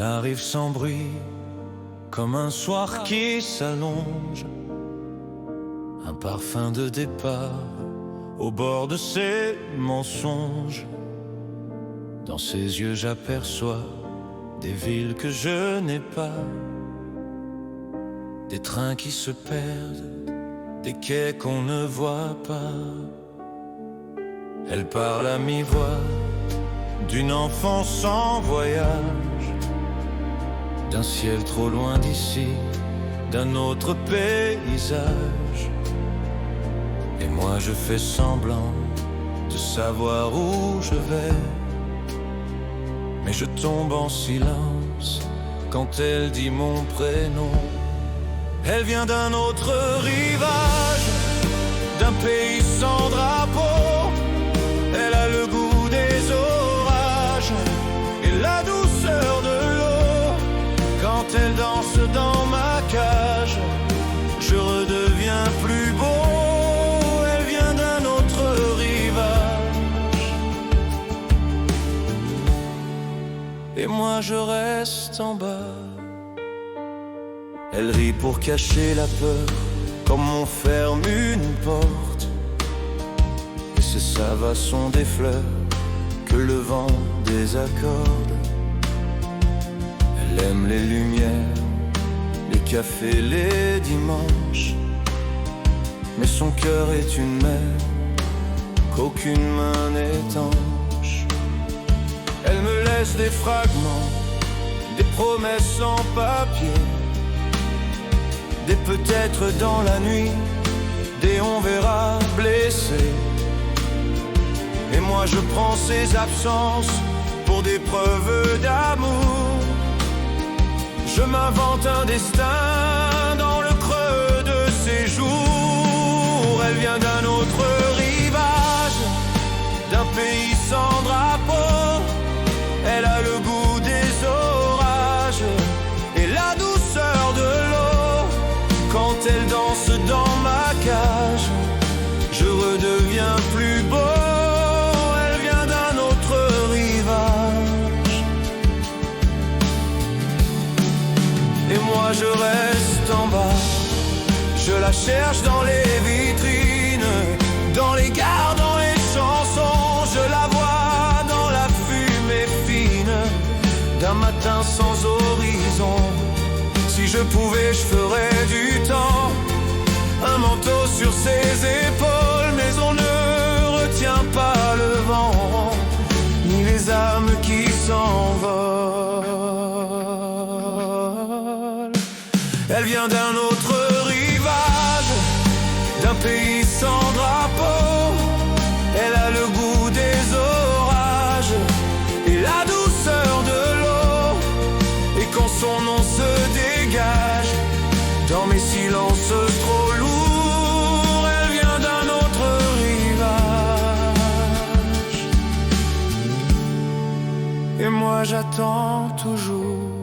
Elle arrive sans bruit, comme un soir qui s'allonge. Un parfum de départ au bord de ses mensonges. Dans ses yeux j'aperçois des villes que je n'ai pas, des trains qui se perdent, des quais qu'on ne voit pas. Elle parle à mi-voix d'une enfance en voyage, d'un ciel trop loin d'ici, d'un autre paysage. Et moi je fais semblant de savoir où je vais, mais je tombe en silence quand elle dit mon prénom. Elle vient d'un autre rivage, d'un pays sans drapeau. Elle a le goût des orages et la douceur de l'eau. Quand elle danse dans ma cage, je redeviens plus beau. Elle vient d'un autre rivage et moi je reste en bas. Elle rit pour cacher la peur, comme on ferme une porte. Et c'est sa façon des fleurs que le vent désaccorde. Elle aime les lumières, les cafés, les dimanches. Mais son cœur est une mer qu'aucune main n'étanche. Elle me laisse des fragments, des promesses en papier, des peut-être dans la nuit, des on verra blessés. Et moi je prends ces absences pour des preuves d'amour. Je m'invente un destin dans le creux de ses jours. Elle vient d'un autre rivage, d'un pays sans drapeau. Elle a le goût des orages et la douceur de l'eau. Quand elle danse dans ma cage, je redeviens plus beau. Elle vient d'un autre rivage et moi je reste en bas. Je la cherche dans les vitrines, dans les gares, dans les chansons. Je la vois dans la fumée fine d'un matin sans horizon. Si je pouvais, je ferais du temps, un manteau sur ses épaules. Mais on ne retient pas le vent, ni les âmes qui s'envolent. Elle vient d'un autre rivage, d'un pays sans drapeau. Elle a le goût des orages et la douceur de l'eau. Et quand son nom se dégage dans mes silences trop lourds, elle vient d'un autre rivage et moi j'attends toujours.